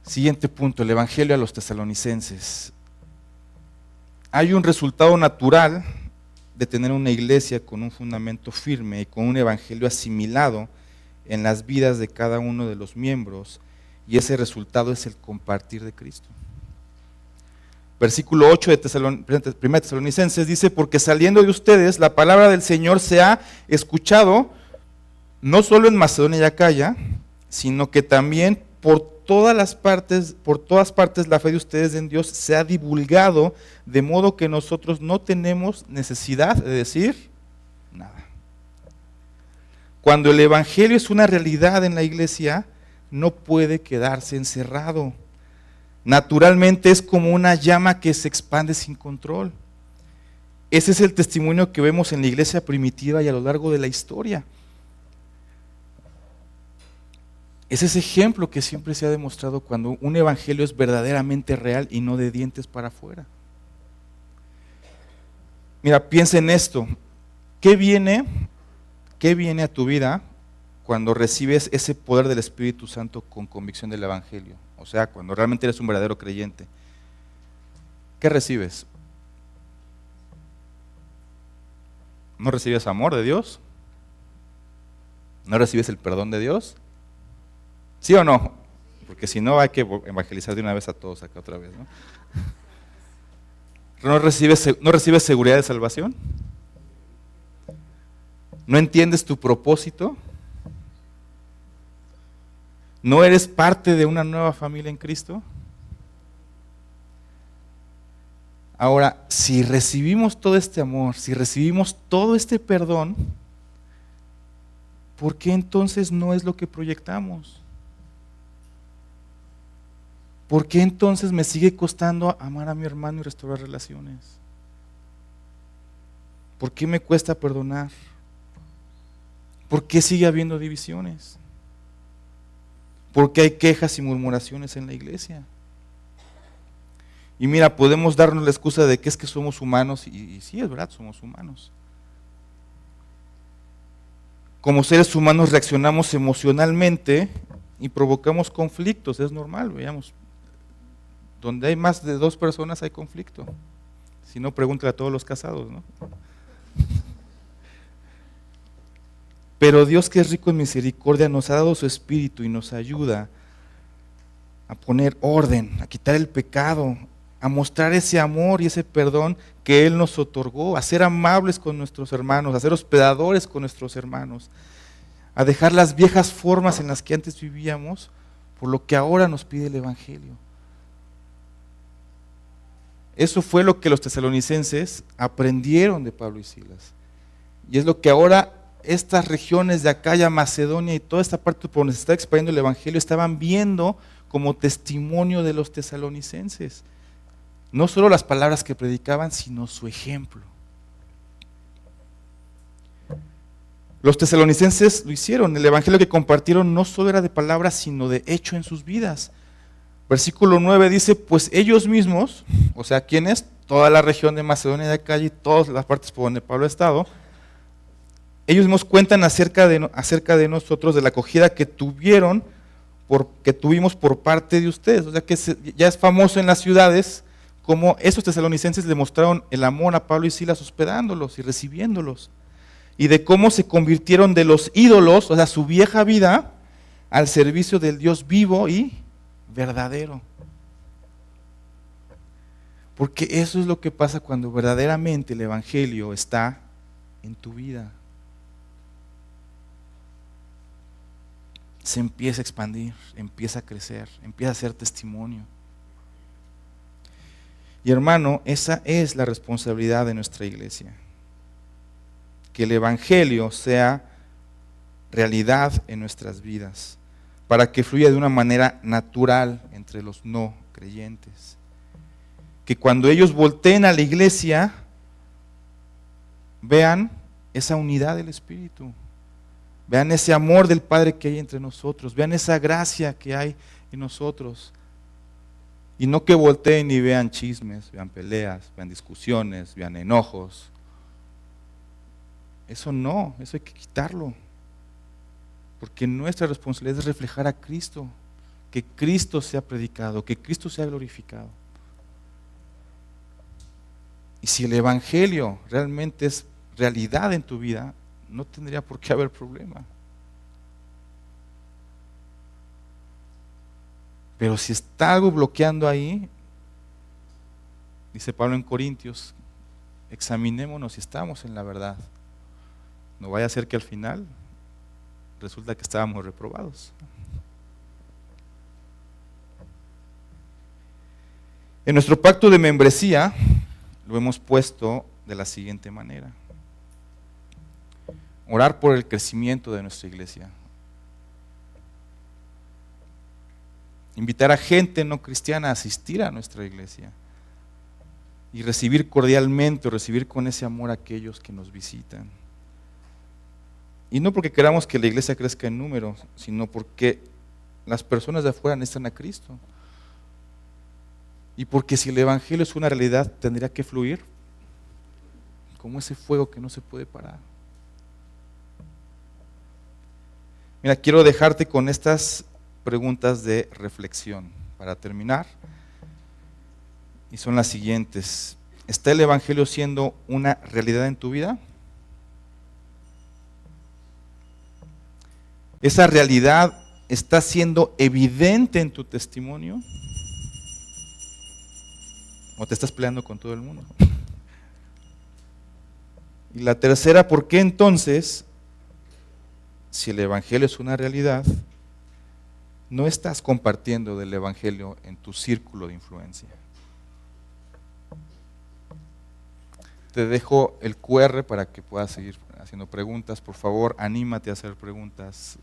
Siguiente punto, el Evangelio a los tesalonicenses. Hay un resultado natural de tener una iglesia con un fundamento firme y con un evangelio asimilado en las vidas de cada uno de los miembros, y ese resultado es el compartir de Cristo. Versículo 8 de 1 Tesalonicenses dice: porque saliendo de ustedes la palabra del Señor se ha escuchado no solo en Macedonia y Acaya, sino que también por todas partes la fe de ustedes en Dios se ha divulgado, de modo que nosotros no tenemos necesidad de decir nada. Cuando el Evangelio es una realidad en la iglesia, no puede quedarse encerrado. Naturalmente es como una llama que se expande sin control. Ese es el testimonio que vemos en la iglesia primitiva y a lo largo de la historia. Es ese ejemplo que siempre se ha demostrado cuando un evangelio es verdaderamente real y no de dientes para afuera. Mira, piensa en esto. ¿Qué viene a tu vida cuando recibes ese poder del Espíritu Santo con convicción del evangelio? O sea, cuando realmente eres un verdadero creyente. ¿Qué recibes? ¿No recibes amor de Dios? ¿No recibes el perdón de Dios? ¿Sí o no? porque si no hay que evangelizar de una vez a todos acá otra vez, ¿no? ¿No recibes seguridad de salvación? ¿No entiendes tu propósito? ¿No eres parte de una nueva familia en Cristo? Ahora, si recibimos todo este amor, si recibimos todo este perdón, ¿por qué entonces no es lo que proyectamos? ¿Por qué entonces me sigue costando amar a mi hermano y restaurar relaciones? ¿Por qué me cuesta perdonar? ¿Por qué sigue habiendo divisiones? ¿Por qué hay quejas y murmuraciones en la iglesia? Y mira, podemos darnos la excusa de que es que somos humanos, y sí, es verdad, somos humanos. Como seres humanos reaccionamos emocionalmente y provocamos conflictos, es normal, veamos. Donde hay más de 2 personas hay conflicto. Si no, pregúntale a todos los casados, ¿no? Pero Dios, que es rico en misericordia, nos ha dado su espíritu y nos ayuda a poner orden, a quitar el pecado, a mostrar ese amor y ese perdón que Él nos otorgó, a ser amables con nuestros hermanos, a ser hospedadores con nuestros hermanos, a dejar las viejas formas en las que antes vivíamos por lo que ahora nos pide el Evangelio. Eso fue lo que los tesalonicenses aprendieron de Pablo y Silas. Y es lo que ahora estas regiones de Acaya, Macedonia y toda esta parte por donde se está expandiendo el Evangelio estaban viendo como testimonio de los tesalonicenses. No solo las palabras que predicaban, sino su ejemplo. Los tesalonicenses lo hicieron. El Evangelio que compartieron no solo era de palabras, sino de hecho en sus vidas. Versículo 9 dice, pues ellos mismos, o sea, ¿quiénes? Toda la región de Macedonia y de Acaya y todas las partes por donde Pablo ha estado, ellos mismos cuentan acerca de nosotros, de la acogida que tuvimos por parte de ustedes. O sea, que ya es famoso en las ciudades como esos tesalonicenses le mostraron el amor a Pablo y Silas hospedándolos y recibiéndolos. Y de cómo se convirtieron de los ídolos, o sea, su vieja vida, al servicio del Dios vivo y verdadero. Porque eso es lo que pasa cuando verdaderamente el Evangelio está en tu vida. Se empieza a expandir, empieza a crecer, empieza a ser testimonio. Y hermano, esa es la responsabilidad de nuestra iglesia. Que el Evangelio sea realidad en nuestras vidas, para que fluya de una manera natural entre los no creyentes. Que cuando ellos volteen a la iglesia, vean esa unidad del Espíritu, vean ese amor del Padre que hay entre nosotros, vean esa gracia que hay en nosotros. Y no que volteen y vean chismes, vean peleas, vean discusiones, vean enojos. Eso no, eso hay que quitarlo. Porque nuestra responsabilidad es reflejar a Cristo, que Cristo sea predicado, que Cristo sea glorificado. Y si el Evangelio realmente es realidad en tu vida, no tendría por qué haber problema. Pero si está algo bloqueando ahí, dice Pablo en Corintios, examinémonos si estamos en la verdad. No vaya a ser que al final resulta que estábamos reprobados. En nuestro pacto de membresía lo hemos puesto de la siguiente manera: orar por el crecimiento de nuestra iglesia, invitar a gente no cristiana a asistir a nuestra iglesia y recibir cordialmente o recibir con ese amor a aquellos que nos visitan. Y no porque queramos que la iglesia crezca en número, sino porque las personas de afuera necesitan a Cristo. Y porque si el Evangelio es una realidad, tendría que fluir como ese fuego que no se puede parar. Mira, quiero dejarte con estas preguntas de reflexión para terminar. Y son las siguientes. ¿Está el Evangelio siendo una realidad en tu vida? ¿Esa realidad está siendo evidente en tu testimonio? ¿O te estás peleando con todo el mundo? Y la tercera, ¿por qué entonces, si el Evangelio es una realidad, no estás compartiendo del Evangelio en tu círculo de influencia? Te dejo el QR para que puedas seguir haciendo preguntas. Por favor, anímate a hacer preguntas.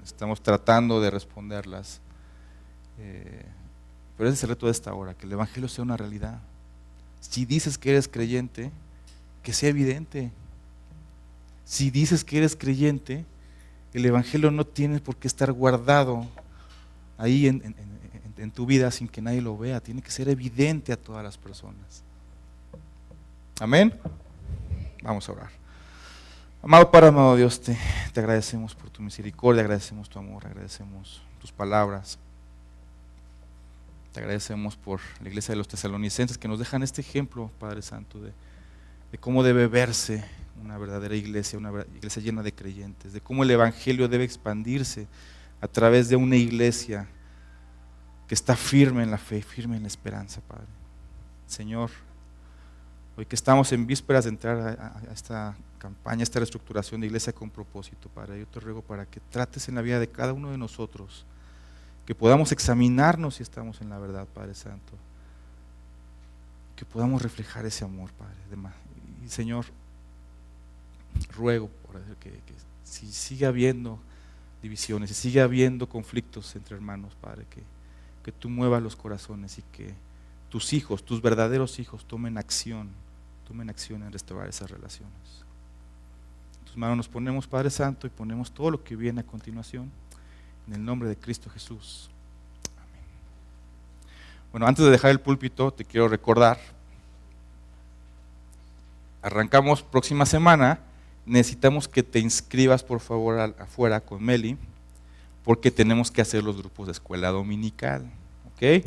Estamos tratando de responderlas. Pero ese es el reto de esta hora, que el Evangelio sea una realidad. Si dices que eres creyente, que sea evidente. Si dices que eres creyente, el Evangelio no tiene por qué estar guardado ahí en tu vida sin que nadie lo vea. Tiene que ser evidente a todas las personas. Amén. Vamos a orar. Amado Padre, amado Dios, te agradecemos por tu misericordia, agradecemos tu amor, agradecemos tus palabras. Te agradecemos por la iglesia de los tesalonicenses que nos dejan este ejemplo, Padre Santo, de cómo debe verse una verdadera iglesia, una iglesia llena de creyentes, de cómo el Evangelio debe expandirse a través de una iglesia que está firme en la fe, firme en la esperanza, Padre. Señor, hoy que estamos en vísperas de entrar a esta campaña, a esta reestructuración de iglesia con propósito, Padre, yo te ruego para que trates en la vida de cada uno de nosotros, que podamos examinarnos si estamos en la verdad, Padre Santo, que podamos reflejar ese amor, Padre. Y Señor, ruego por que si sigue habiendo divisiones, si sigue habiendo conflictos entre hermanos, Padre, que tú muevas los corazones y que tus hijos, tus verdaderos hijos tomen acción en restaurar esas relaciones. En tus manos nos ponemos, Padre Santo, y ponemos todo lo que viene a continuación. En el nombre de Cristo Jesús. Amén. Bueno, antes de dejar el púlpito, te quiero recordar, arrancamos próxima semana, necesitamos que te inscribas por favor afuera con Meli, porque tenemos que hacer los grupos de escuela dominical, ¿ok?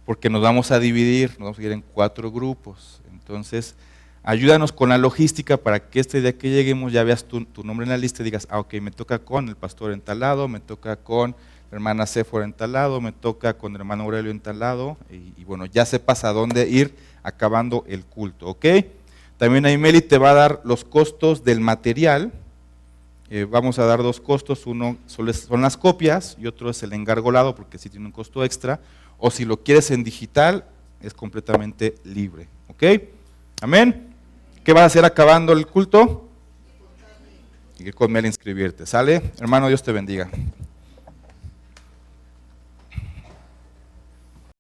Porque nos vamos a dividir en 4 grupos, entonces ayúdanos con la logística para que este día que lleguemos ya veas tu nombre en la lista y digas, ok, me toca con el pastor en tal lado, me toca con la hermana Séfora en tal lado, me toca con el hermano Aurelio en tal lado, y bueno, ya sepas a dónde ir acabando el culto, ¿ok? También ahí Meli te va a dar los costos del material, vamos a dar 2 costos, uno son las copias y otro es el engargolado porque sí tiene un costo extra, o si lo quieres en digital es completamente libre, ¿ok? Amén. ¿Qué vas a hacer acabando el culto? Ir con Mel a inscribirte, ¿sale? Hermano, Dios te bendiga.